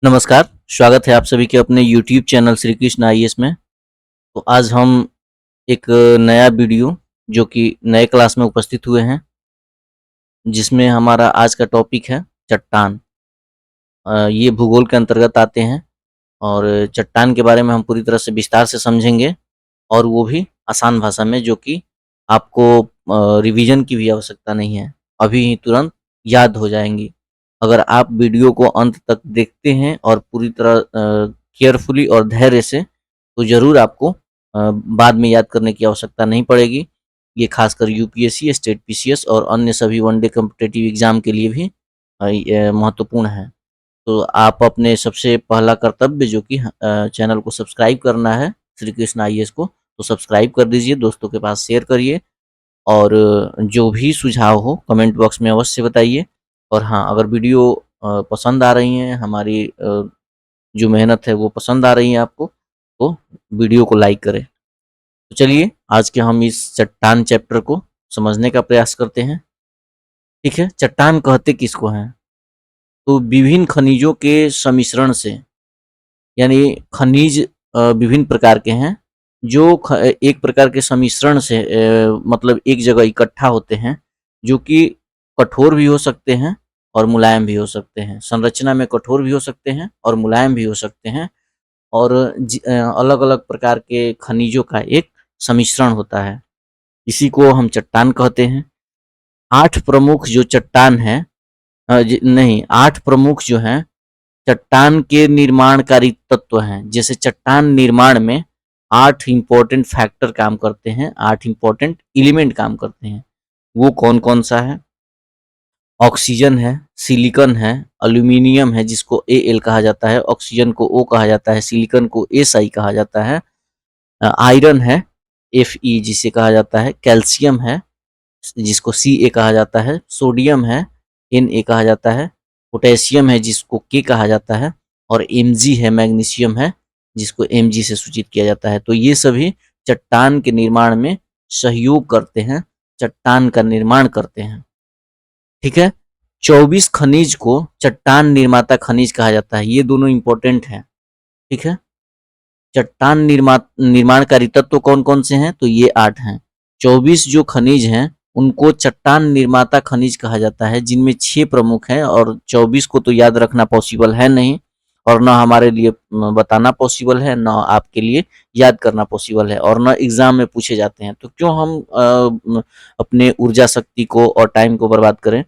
नमस्कार, स्वागत है आप सभी के अपने YouTube channel Shri Krishna IAS में। तो आज हम एक नया वीडियो जो कि नए क्लास में उपस्थित हुए हैं, जिसमें हमारा आज का टॉपिक है चट्टान। ये भूगोल के अंतर्गत आते हैं और चट्टान के बारे में हम पूरी तरह से विस्तार से समझेंगे और वो भी आसान भाषा में, जो कि आपको रिवीजन की भी आवश्यकता नहीं है, अभी ही तुरंत याद हो जाएंगी। अगर आप वीडियो को अंत तक देखते हैं और पूरी तरह केयरफुली और धैर्य से, तो ज़रूर आपको बाद में याद करने की आवश्यकता नहीं पड़ेगी। ये खासकर यूपीएससी, स्टेट पीसीएस और अन्य सभी वनडे कॉम्पिटिटिव एग्जाम के लिए भी ये महत्वपूर्ण है। तो आप अपने सबसे पहला कर्तव्य, जो कि चैनल को सब्सक्राइब करना है श्री कृष्ण आईएएस को, तो सब्सक्राइब कर दीजिए, दोस्तों के पास शेयर करिए और जो भी सुझाव हो कमेंट बॉक्स में अवश्य बताइए। और हाँ, अगर वीडियो पसंद आ रही हैं, हमारी जो मेहनत है वो पसंद आ रही है आपको, तो वीडियो को लाइक करें। तो चलिए आज के हम इस चट्टान चैप्टर को समझने का प्रयास करते हैं। ठीक है, चट्टान कहते किसको हैं? तो विभिन्न खनिजों के सम्मिश्रण से, यानी खनिज विभिन्न प्रकार के हैं जो एक प्रकार के सम्मिश्रण से मतलब एक जगह इकट्ठा होते हैं, जो कि कठोर भी हो सकते हैं और मुलायम भी हो सकते हैं। संरचना में कठोर भी हो सकते हैं और मुलायम भी हो सकते हैं, और अलग-अलग प्रकार के खनिजों का एक सम्मिश्रण होता है। इसी को हम चट्टान कहते हैं। 8 प्रमुख जो चट्टान हैं, नहीं, 8 प्रमुख जो हैं चट्टान के निर्माणकारी तत्व हैं। जैसे चट्टान निर्माण में 8 इम्पोर्टेंट फैक्टर काम करते हैं, 8 इम्पोर्टेंट एलिमेंट काम करते हैं। वो कौन-कौन सा है? ऑक्सीजन है, सिलिकॉन है, एल्यूमीनियम है जिसको Al कहा जाता है, ऑक्सीजन को O कहा जाता है, सिलिकॉन को Si कहा जाता है, आयरन है Fe जिसे कहा जाता है, कैल्शियम है जिसको Ca कहा जाता है, सोडियम है Na कहा जाता है, पोटेशियम है जिसको K कहा जाता है, और Mg है, मैग्नीशियम है जिसको Mg से सूचित किया जाता है। तो ये सभी चट्टान के निर्माण में सहयोग करते हैं, चट्टान का निर्माण करते हैं। ठीक है, 24 खनिज को चट्टान निर्माता खनिज कहा जाता है। ये दोनों इंपॉर्टेंट हैं। ठीक है, चट्टान निर्माणकारी तत्व कौन कौन से हैं? तो ये 8 हैं। 24 जो खनिज हैं उनको चट्टान निर्माता खनिज कहा जाता है, जिनमें 6 प्रमुख हैं, और 24 को तो याद रखना पॉसिबल है नहीं, और ना हमारे लिए बताना पॉसिबल है, ना आपके लिए याद करना पॉसिबल है, और ना एग्जाम में पूछे जाते हैं। तो क्यों हम अपने ऊर्जा शक्ति को और टाइम को बर्बाद करें?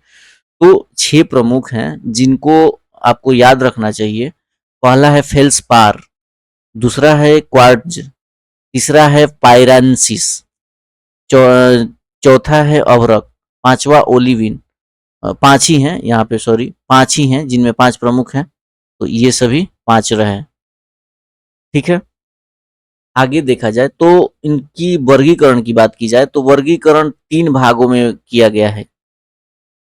तो 6 प्रमुख हैं जिनको आपको याद रखना चाहिए। पहला है फेल्सपार, दूसरा है क्वार्ट्ज, तीसरा है पायरानसिस, चौथा है अभ्रक, पांचवा ओलिविन। 5 ही हैं यहाँ पे, सॉरी 5 ही हैं जिनमें 5 प्रमुख हैं, तो ये सभी 5 रहे। ठीक है, आगे देखा जाए तो इनकी वर्गीकरण की बात की जाए तो वर्गीकरण 3 भागों में किया गया है।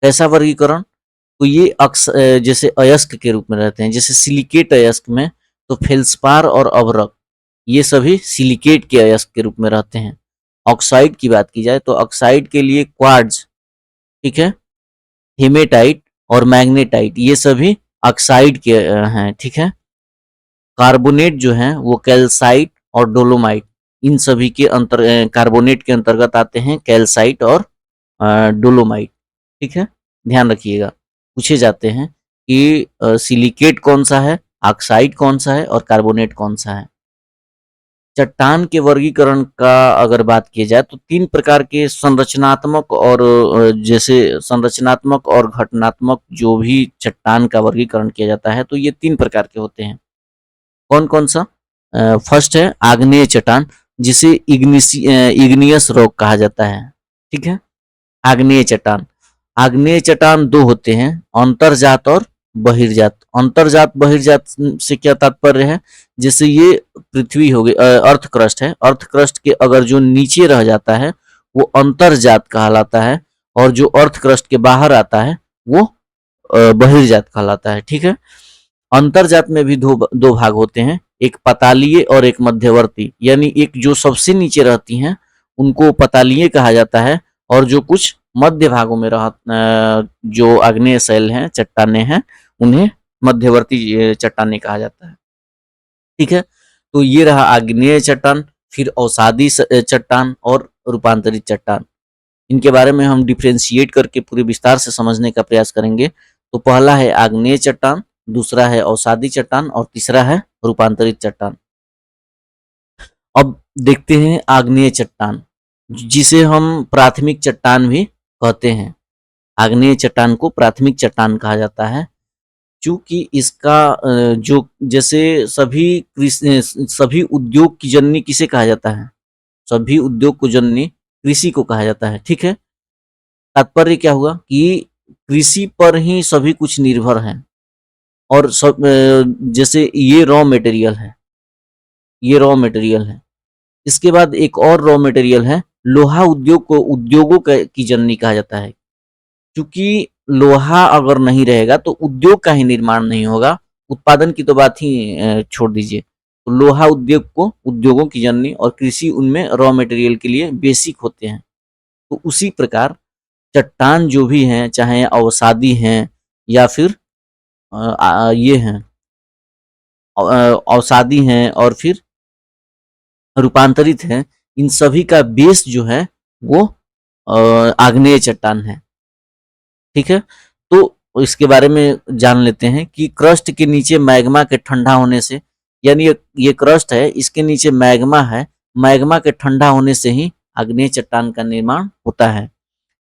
कैसा वर्गीकरण? तो ये जैसे अयस्क के रूप में रहते हैं, जैसे सिलिकेट अयस्क में तो फेल्सपार और अभ्रक ये सभी सिलिकेट के अयस्क के रूप में रहते हैं। ऑक्साइड की बात की जाए तो ऑक्साइड के लिए क्वार्ट्ज, ठीक है, हेमेटाइट और मैग्नेटाइट ये सभी ऑक्साइड के हैं। ठीक है, कार्बोनेट जो हैं वो कैल्साइट और डोलोमाइट, इन सभी के कार्बोनेट के अंतर्गत आते हैं कैल्साइट और डोलोमाइट। ठीक है, ध्यान रखिएगा, पूछे जाते हैं कि सिलिकेट कौन सा है, ऑक्साइड कौन सा है और कार्बोनेट कौन सा है। चट्टान के वर्गीकरण का अगर बात की जाए तो 3 प्रकार के संरचनात्मक और जैसे संरचनात्मक और घटनात्मक जो भी चट्टान का वर्गीकरण किया जाता है, तो ये 3 प्रकार के होते हैं। कौन कौन सा? फर्स्ट है आग्नेय चट्टान, जिसे इग्नियस रॉक कहा जाता है। ठीक है, आग्नेय चट्टान। आग्नेय चट्टान 2 होते हैं, अंतर्जात और बहिर्जात। अंतर्जात बहिर्जात से क्या तात्पर्य है? जैसे ये पृथ्वी हो गई, अर्थ क्रस्ट है, अर्थ क्रस्ट के अगर जो नीचे रह जाता है वो अंतर्जात कहलाता है, और जो अर्थ क्रस्ट के बाहर आता है वो बहिर्जात कहलाता है। ठीक है, अंतर्जात में भी दो भाग होते हैं, एक पतालीय और एक मध्यवर्ती। यानी एक जो सबसे नीचे रहती हैं उनको पतालीय कहा जाता है, और जो कुछ मध्य भागों में जो आग्नेय शैल हैं, चट्टानें हैं, उन्हें मध्यवर्ती चट्टानें कहा जाता है। ठीक है, तो ये रहा आग्नेय चट्टान, फिर अवसादी चट्टान और रूपांतरित चट्टान। इनके बारे में हम डिफ्रेंशिएट करके पूरे विस्तार से समझने का प्रयास करेंगे। तो पहला है आग्नेय चट्टान, दूसरा है अवसादी चट्टान और तीसरा है रूपांतरित चट्टान। अब देखते हैं आग्नेय चट्टान, जिसे हम प्राथमिक चट्टान भी कहते हैं। आग्नेय चट्टान को प्राथमिक चट्टान कहा जाता है, चूंकि इसका जो जैसे सभी उद्योग की जननी किसे कहा जाता है? सभी उद्योग को जननी कृषि को कहा जाता है। ठीक है, तात्पर्य क्या हुआ कि कृषि पर ही सभी कुछ निर्भर है और सब जैसे ये रॉ मटेरियल है, ये रॉ मटेरियल है। इसके बाद एक और रॉ मटेरियल है, लोहा उद्योग को उद्योगों की जननी कहा जाता है, क्योंकि लोहा अगर नहीं रहेगा तो उद्योग का ही निर्माण नहीं होगा। उत्पादन की तो बात ही छोड़ दीजिए। तो लोहा उद्योग को उद्योगों की जननी और कृषि उनमें रॉ मटेरियल के लिए बेसिक होते हैं। तो उसी प्रकार चट्टान जो भी हैं, चाहे अवसादी हैं या फिर ये हैं अवसादी हैं और फिर रूपांतरित हैं, इन सभी का बेस जो है वो आग्नेय चट्टान है। ठीक है, तो इसके बारे में जान लेते हैं कि क्रस्ट के नीचे मैग्मा के ठंडा होने से, यानी ये क्रस्ट है, इसके नीचे मैग्मा है, मैग्मा के ठंडा होने से ही आग्नेय चट्टान का निर्माण होता है।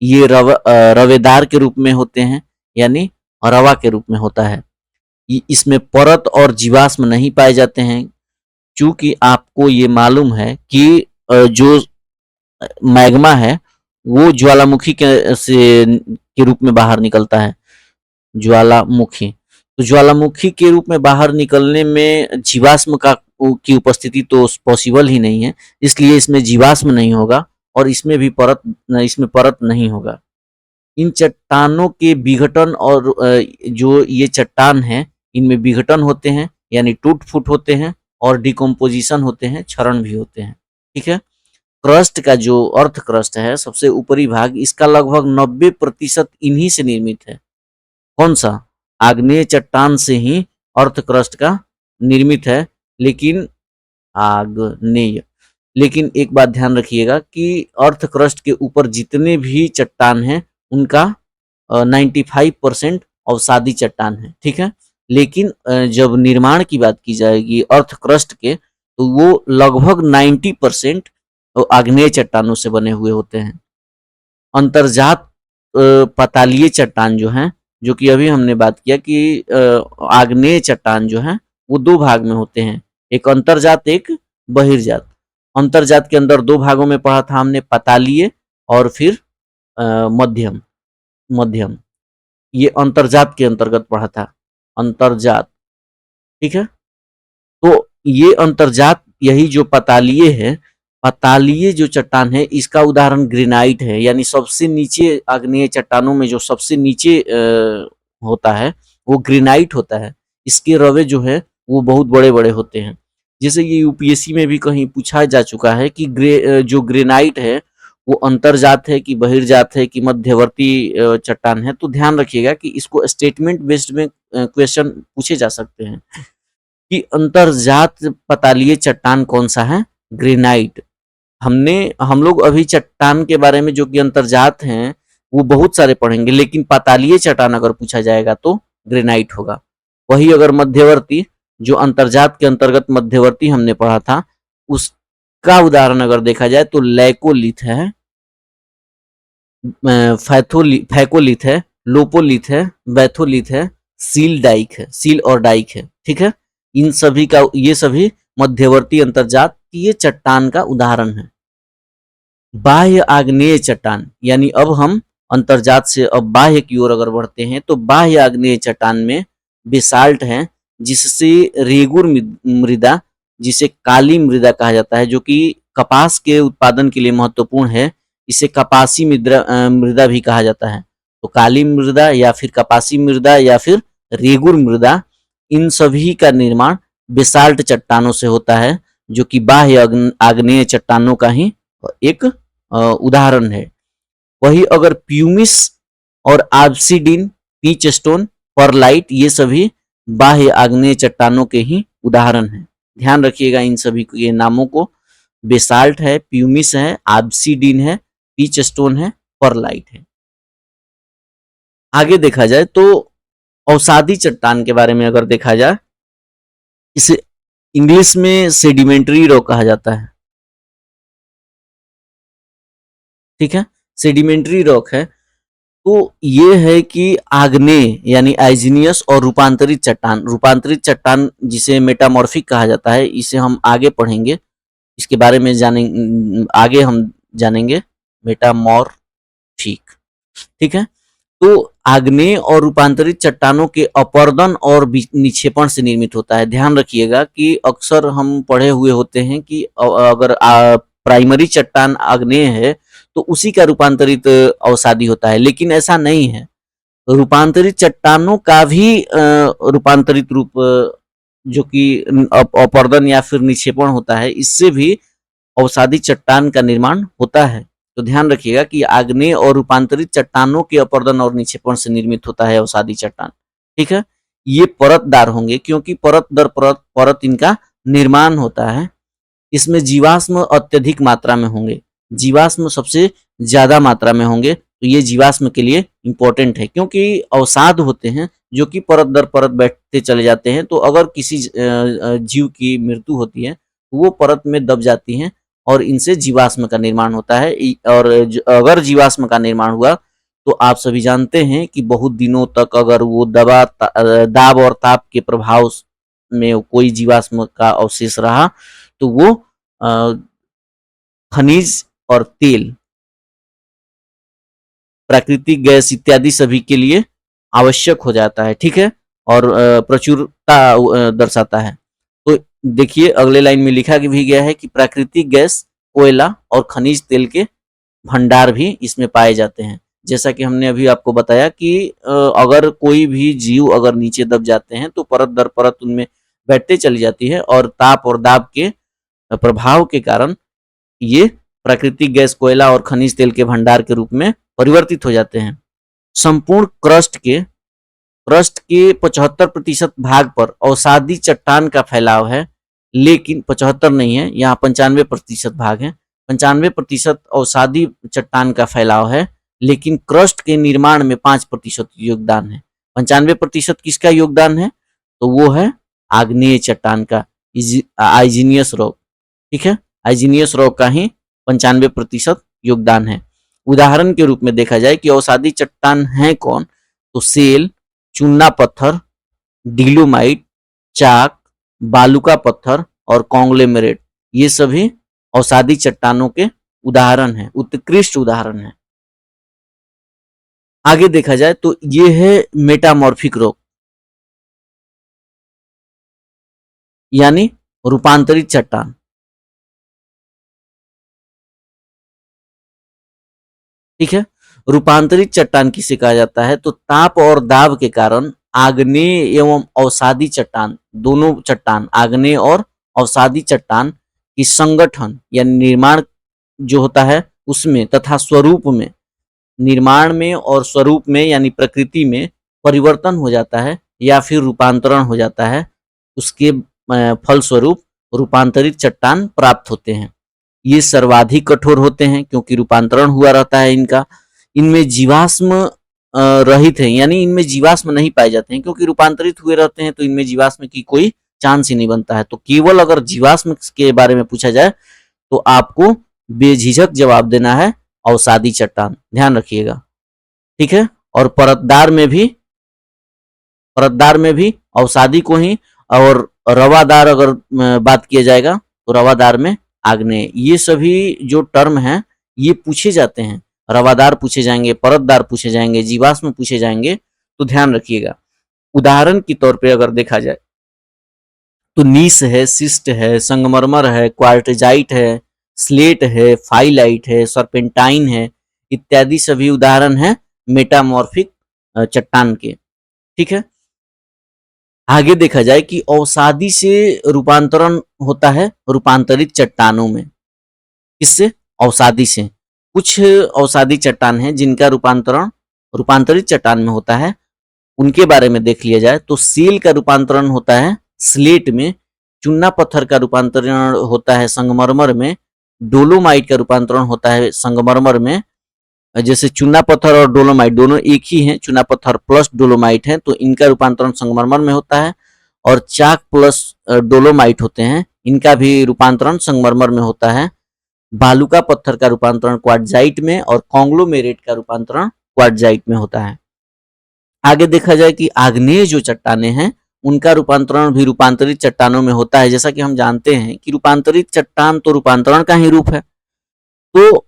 ये रवेदार के रूप में होते हैं, यानी रवा के रूप में होता है। इसमें परत और जीवाश्म नहीं पाए जाते हैं, चूंकि आपको ये मालूम है कि जो मैग्मा है वो ज्वालामुखी के रूप में बाहर निकलता है। ज्वालामुखी, तो ज्वालामुखी के रूप में बाहर निकलने में जीवाश्म की उपस्थिति तो पॉसिबल ही नहीं है, इसलिए इसमें जीवाश्म नहीं होगा और इसमें परत नहीं होगा। इन चट्टानों के विघटन और जो ये चट्टान है इनमें विघटन होते हैं, यानी टूट फूट होते हैं और डिकम्पोजिशन होते हैं, क्षरण भी होते हैं। ठीक है, क्रस्ट का जो अर्थ क्रस्ट है, सबसे ऊपरी भाग, इसका लगभग 90% इन्हीं से निर्मित है। कौन सा? आग्नेय चट्टान से ही अर्थ क्रस्ट का निर्मित है। लेकिन आग्नेय, लेकिन एक बात ध्यान रखिएगा कि अर्थ क्रस्ट के ऊपर जितने भी चट्टान हैं उनका 95% अवसादी चट्टान है। ठीक है, लेकिन जब निर्माण की बात की जाएगी अर्थ क्रस्ट के, तो वो लगभग 90% आग्नेय चट्टानों से बने हुए होते हैं। अंतर्जात पतालीय चट्टान जो हैं, जो कि अभी हमने बात किया कि आग्नेय चट्टान जो हैं वो दो भाग में होते हैं, एक अंतर्जात एक बहिर्जात। अंतर्जात के अंदर दो भागों में पढ़ा था हमने, पतालीय और फिर मध्यम। ये अंतर्जात के अंतर्गत पढ़ा था, अंतर्जात। ठीक है, तो ये अंतर्जात, यही जो पतालीय है, पतालीय जो चट्टान है इसका उदाहरण ग्रेनाइट है, यानी सबसे नीचे आग्नेय चट्टानों में जो सबसे नीचे होता है वो ग्रेनाइट होता है। इसके रवे जो है वो बहुत बड़े बड़े होते हैं। जैसे ये यूपीएससी में भी कहीं पूछा जा चुका है कि जो ग्रेनाइट है वो अंतर्जात है कि बहिर्जात है कि मध्यवर्ती चट्टान है। तो ध्यान रखिएगा कि इसको स्टेटमेंट बेस्ड में क्वेश्चन पूछे जा सकते हैं कि अंतर्जात पतालीय चट्टान कौन सा है? ग्रेनाइट। हम लोग अभी चट्टान के बारे में जो कि अंतर्जात हैं वो बहुत सारे पढ़ेंगे, लेकिन पतालीय चट्टान अगर पूछा जाएगा तो ग्रेनाइट होगा। वही अगर मध्यवर्ती, जो अंतर्जात के अंतर्गत मध्यवर्ती हमने पढ़ा था, उसका उदाहरण अगर देखा जाए तो लैकोलिथ है, फैकोलिथ है, लोपोलिथ है, बैथोलिथ है, सील और डाइक है। ठीक है, इन सभी का, ये सभी मध्यवर्ती अंतर्जात ये चट्टान का उदाहरण है। बाह्य आग्नेय चट्टान, यानी अब हम अंतर्जात से अब बाह्य की ओर अगर बढ़ते हैं तो बाह्य आग्नेय चट्टान में बेसाल्ट है, जिससे रेगुर मृदा, जिसे काली मृदा कहा जाता है, जो कि कपास के उत्पादन के लिए महत्वपूर्ण है, इसे कपासी मृदा भी कहा जाता है। तो काली मृदा या फिर कपासी मृदा या फिर रेगुर मृदा, इन सभी का निर्माण बेसाल्ट चट्टानों से होता है, जो कि बाह्य आग्नेय चट्टानों का ही एक उदाहरण है। वही अगर प्यूमिस और ऑब्सिडिन, पीच स्टोन, परलाइट, ये सभी बाह्य आग्नेय चट्टानों के ही उदाहरण हैं। ध्यान रखिएगा इन सभी के नामों को। बेसाल्ट है, प्यूमिस है, ऑब्सीडिन है, पीच स्टोन है, परलाइट है। आगे देखा जाए तो अवसादी चट्टान के बारे में अगर देखा जाए, इसे इंग्लिश में सेडिमेंट्री रॉक कहा जाता है। ठीक है, सेडिमेंट्री रॉक है। तो ये है कि आग्नेय यानी आइजिनियस और रूपांतरित चट्टान। रूपांतरित चट्टान जिसे मेटामॉर्फिक कहा जाता है, इसे हम आगे पढ़ेंगे, इसके बारे में आगे हम जानेंगे मेटामॉर्फिक। ठीक है, तो आग्नेय और रूपांतरित चट्टानों के अपर्दन और निक्षेपण से निर्मित होता है। ध्यान रखिएगा कि अक्सर हम पढ़े हुए होते हैं कि अगर प्राइमरी चट्टान आग्नेय है तो उसी का रूपांतरित अवसादी होता है, लेकिन ऐसा नहीं है। रूपांतरित चट्टानों का भी रूपांतरित रूप जो कि अपर्दन या फिर निक्षेपण होता है, इससे भी अवसादी चट्टान का निर्माण होता है। तो ध्यान रखिएगा कि आग्नेय और रूपांतरित चट्टानों के अपर्दन और निक्षेपण से निर्मित होता है अवसादी चट्टान। ठीक है, ये परतदार होंगे क्योंकि परत दर परत इनका निर्माण होता है। इसमें जीवाश्म अत्यधिक मात्रा में होंगे, जीवाश्म सबसे ज्यादा मात्रा में होंगे। तो ये जीवाश्म के लिए इंपॉर्टेंट है क्योंकि अवसाद होते हैं जो कि परत दर परत बैठते चले जाते हैं। तो अगर किसी जीव की मृत्यु होती है तो वो परत में दब जाती हैं और इनसे जीवाश्म का निर्माण होता है। और अगर जीवाश्म का निर्माण हुआ तो आप सभी जानते हैं कि बहुत दिनों तक अगर वो दाब और ताप के प्रभाव में कोई जीवाश्म का अवशेष रहा तो वो खनिज और तेल, प्राकृतिक गैस इत्यादि सभी के लिए आवश्यक हो जाता है। ठीक है, और प्रचुरता दर्शाता है। तो देखिए अगले लाइन में लिखा भी गया है कि प्राकृतिक गैस, कोयला और खनिज तेल के भंडार भी इसमें पाए जाते हैं। जैसा कि हमने अभी आपको बताया कि अगर कोई भी जीव अगर नीचे दब जाते हैं तो परत दर परत उनमें बैठते चली जाती है और ताप और दाब के प्रभाव के कारण ये प्राकृतिक गैस, कोयला और खनिज तेल के भंडार के रूप में परिवर्तित हो जाते हैं। संपूर्ण क्रस्ट के 75% भाग पर अवसादी चट्टान का फैलाव है, लेकिन 75 नहीं है, यहाँ 95% भाग है। 95% अवसादी चट्टान का फैलाव है, लेकिन क्रस्ट के निर्माण में 5% योगदान है। 95% किसका योगदान है? तो वो है आग्नेय चट्टान का, आइजिनियस रॉक। ठीक है, आइजिनियस रॉक का ही 95% योगदान है। उदाहरण के रूप में देखा जाए कि अवसादी चट्टान है कौन, तो सेल, चूना पत्थर, डिलोमाइट, चाक, बालुका पत्थर और कॉन्ग्लोमेरेट, ये सभी अवसादी चट्टानों के उदाहरण हैं, उत्कृष्ट उदाहरण हैं। आगे देखा जाए तो ये है मेटामॉर्फिक रॉक यानी रूपांतरित चट्टान। ठीक है, रूपांतरित चट्टान किसे कहा जाता है? तो ताप और दाब के कारण आग्नेय एवं अवसादी चट्टान, दोनों चट्टान आग्नेय और अवसादी चट्टान की संगठन या निर्माण जो होता है उसमें तथा स्वरूप में, निर्माण में और स्वरूप में यानी प्रकृति में परिवर्तन हो जाता है या फिर रूपांतरण हो जाता है। उसके फलस्वरूप रूपांतरित चट्टान प्राप्त होते हैं। ये सर्वाधिक कठोर होते हैं क्योंकि रूपांतरण हुआ रहता है इनका। इनमें जीवाश्म रहित है, यानी इनमें जीवाश्म नहीं पाए जाते हैं क्योंकि रूपांतरित हुए रहते हैं, तो इनमें जीवाश्म की कोई चांस ही नहीं बनता है। तो केवल अगर जीवाश्म के बारे में पूछा जाए तो आपको बेझिझक जवाब देना है अवसादी चट्टान। ध्यान रखिएगा। ठीक है, और परतदार में भी अवसादी को ही, और रवादार अगर बात किया जाएगा तो रवादार में आग्नेय। ये सभी जो टर्म हैं ये पूछे जाते हैं, रवादार पूछे जाएंगे, परतदार पूछे जाएंगे, जीवाश्म पूछे जाएंगे, तो ध्यान रखिएगा। उदाहरण के तौर पे अगर देखा जाए तो नीस है, सिस्ट है, संगमरमर है, क्वार्टजाइट है, स्लेट है, फाइलाइट है, सर्पेंटाइन है, इत्यादि सभी उदाहरण हैं मेटामॉर्फिक चट्टान के। ठीक है, आगे देखा जाए कि अवसादी से रूपांतरण होता है रूपांतरित चट्टानों में। किससे? अवसादी से। कुछ अवसादी चट्टान हैं जिनका रूपांतरण रूपांतरित चट्टान में होता है, उनके बारे में देख लिया जाए तो सेल का रूपांतरण होता है स्लेट में, चूना पत्थर का रूपांतरण होता है संगमरमर में, डोलोमाइट का रूपांतरण होता है संगमरमर में। जैसे चूना पत्थर और डोलोमाइट दोनों एक ही हैं, चूना पत्थर प्लस डोलोमाइट है, तो इनका रूपांतरण संगमरमर में होता है। और चाक प्लस डोलोमाइट होते हैं, इनका भी रूपांतरण संगमरमर में होता है। बालुका पत्थर का रूपांतरण क्वार्टजाइट में और कॉन्ग्लोमेरेट का रूपांतरण क्वार्टजाइट में होता है। आगे देखा जाए कि आग्नेय जो चट्टानें हैं उनका रूपांतरण भी रूपांतरित चट्टानों में होता है। जैसा कि हम जानते हैं कि रूपांतरित चट्टान तो रूपांतरण का ही रूप है। तो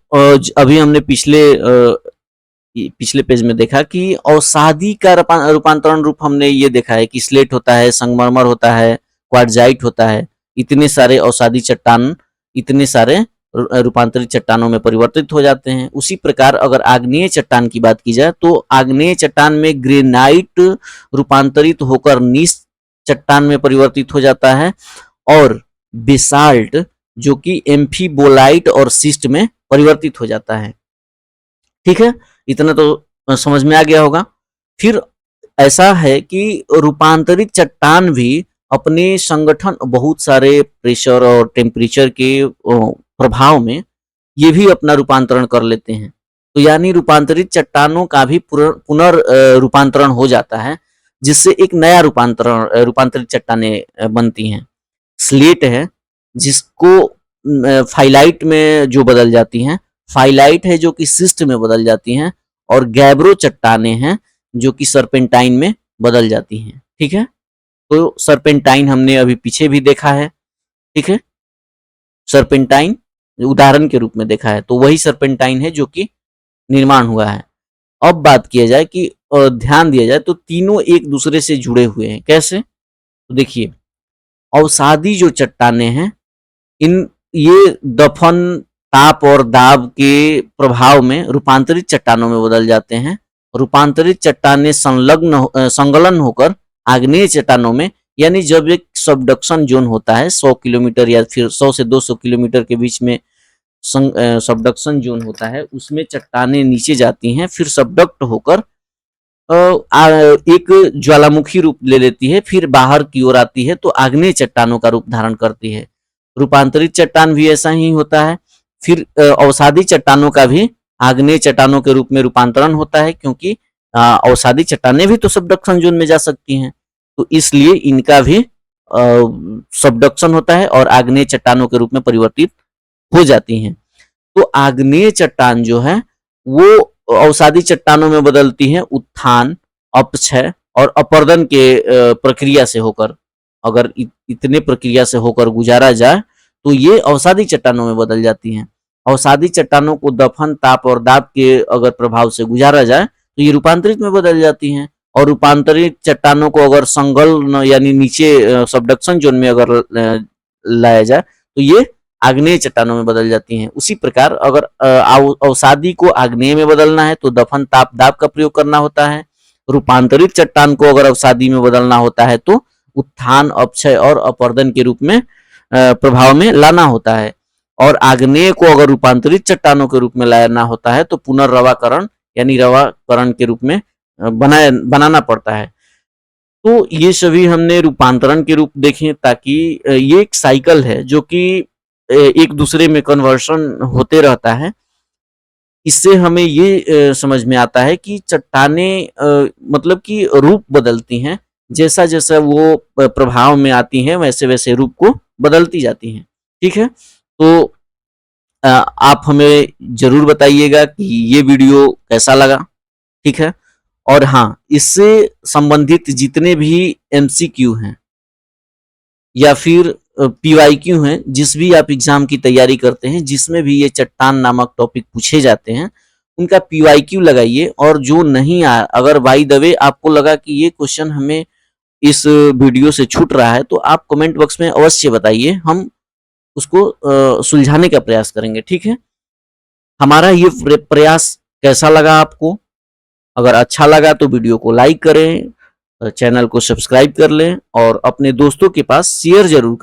अभी हमने पिछले पेज में देखा कि अवसादी का रूपांतरण रूप हमने ये देखा है कि स्लेट होता है, संगमरमर होता है, क्वार्टजाइट होता है। इतने सारे अवसादी चट्टान इतने सारे रूपांतरित चट्टानों में परिवर्तित हो जाते हैं। उसी प्रकार अगर आग्नेय चट्टान की बात की जाए तो आग्नेय चट्टान में ग्रेनाइट रूपांतरित होकर नीस चट्टान में परिवर्तित हो जाता है और बेसाल्ट जो कि एम्फीबोलाइट और सिस्ट में परिवर्तित हो जाता है। ठीक है, इतना तो समझ में आ गया होगा। फिर ऐसा है कि रूपांतरित चट्टान भी अपने संगठन बहुत सारे प्रेशर और टेम्परेचर के प्रभाव में ये भी अपना रूपांतरण कर लेते हैं। तो यानी रूपांतरित चट्टानों का भी रूपांतरण हो जाता है, जिससे एक नया रूपांतरित चट्टानें बनती हैं। स्लेट है जिसको फाइलाइट में जो बदल जाती हैं, फाइलाइट है जो कि सिस्ट में बदल जाती हैं, और गैब्रो चट्टानें हैं जो कि सर्पेंटाइन में बदल जाती हैं। ठीक है, तो सर्पेंटाइन हमने अभी पीछे भी देखा है। ठीक है, सर्पेंटाइन उदाहरण के रूप में देखा है, तो वही सर्पेंटाइन है जो कि निर्माण हुआ है। अब बात किया जाए कि ध्यान दिया जाए तो तीनों एक दूसरे से जुड़े हुए हैं। कैसे? तो देखिए, अवसादी जो चट्टानें हैं ये दफन, ताप और दाब के प्रभाव में रूपांतरित चट्टानों में बदल जाते हैं। रूपांतरित चट्टानें संलग्न होकर आग्नेय चट्टानों में, यानी जब एक सबडक्शन जोन होता है 100 किलोमीटर या फिर 100 से 200 किलोमीटर के बीच में सबडक्शन जोन होता है, उसमें चट्टानें नीचे जाती हैं, फिर सबडक्ट होकर एक ज्वालामुखी रूप ले लेती है, फिर बाहर की ओर आती है तो आग्नेय चट्टानों का रूप धारण करती है। रूपांतरित चट्टान भी ऐसा ही होता है। फिर अवसादी चट्टानों का भी आग्नेय चट्टानों के रूप में रूपांतरण होता है, क्योंकि अवसादी चट्टानें भी तो सबडक्शन जोन में जा सकती हैं, तो इसलिए इनका भी सबडक्शन होता है और आग्नेय चट्टानों के रूप में परिवर्तित हो जाती हैं। तो आग्नेय चट्टान जो है वो अवसादी चट्टानों में बदलती हैं उत्थान, अपक्षय और अपर्दन के प्रक्रिया से होकर। अगर इतने प्रक्रिया से होकर गुजारा जाए तो ये अवसादी चट्टानों में बदल जाती हैं। अवसादी चट्टानों को दफन, ताप और दाब के अगर प्रभाव से गुजारा जाए तो ये रूपांतरित में बदल जाती हैं। और रूपांतरित चट्टानों को अगर संगल यानी नीचे सबडक्शन जोन में अगर लाया जाए तो ये आग्नेय चट्टानों में बदल जाती हैं। उसी प्रकार अगर अवसादी को आग्नेय में बदलना है तो दफन, ताप, दाब का प्रयोग करना होता है। रूपांतरित चट्टान को अगर अवसादी में बदलना होता है तो उत्थान, अपक्षय और अपर्दन के रूप में प्रभाव में लाना होता है। और आग्नेय को अगर रूपांतरित चट्टानों के रूप में लाना होता है तो पुनर्रवाकरण यानी रवाकरण के रूप में बनाना पड़ता है। तो ये सभी हमने रूपांतरण के रूप देखे, ताकि ये एक साइकिल है जो कि एक दूसरे में कन्वर्शन होते रहता है। इससे हमें ये समझ में आता है कि चट्टानें मतलब कि रूप बदलती हैं, जैसा जैसा वो प्रभाव में आती हैं वैसे वैसे रूप को बदलती जाती हैं। ठीक है, तो आप हमें जरूर बताइएगा कि ये वीडियो कैसा लगा। ठीक है, और हाँ, इससे संबंधित जितने भी MCQ हैं या फिर PYQ हैं, जिस भी आप एग्जाम की तैयारी करते हैं जिसमें भी ये चट्टान नामक टॉपिक पूछे जाते हैं, उनका PYQ लगाइए। और जो नहीं अगर बाय द वे आपको लगा कि ये क्वेश्चन हमें इस वीडियो से छूट रहा है तो आप कमेंट बॉक्स में अवश्य बताइए, हम उसको सुलझाने का प्रयास करेंगे। ठीक है, हमारा ये प्रयास कैसा लगा आपको? अगर अच्छा लगा तो वीडियो को लाइक करें, चैनल को सब्सक्राइब कर लें और अपने दोस्तों के पास शेयर जरूर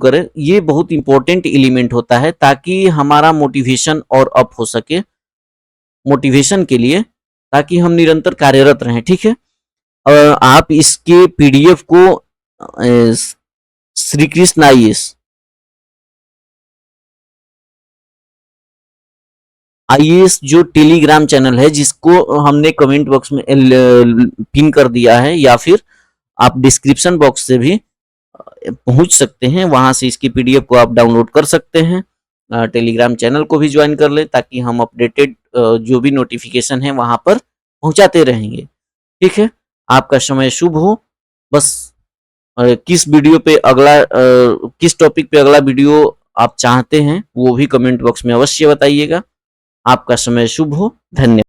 करें। ये बहुत इंपॉर्टेंट एलिमेंट होता है ताकि हमारा मोटिवेशन और अप हो सके। मोटिवेशन के लिए ताकि हम निरंतर कार्यरत रहें। ठीक है, आप इसके पीडीएफ को श्री कृष्ण आईएएस जो टेलीग्राम चैनल है, जिसको हमने कमेंट बॉक्स में पिन कर दिया है, या फिर आप डिस्क्रिप्शन बॉक्स से भी पहुंच सकते हैं, वहां से इसकी पीडीएफ को आप डाउनलोड कर सकते हैं। टेलीग्राम चैनल को भी ज्वाइन कर ले, ताकि हम अपडेटेड जो भी नोटिफिकेशन है वहां पर पहुंचाते रहेंगे। ठीक है, आपका समय शुभ हो। बस किस वीडियो पे अगला किस टॉपिक पे अगला वीडियो आप चाहते हैं, वो भी कमेंट बॉक्स में अवश्य बताइएगा। आपका समय शुभ हो। धन्यवाद।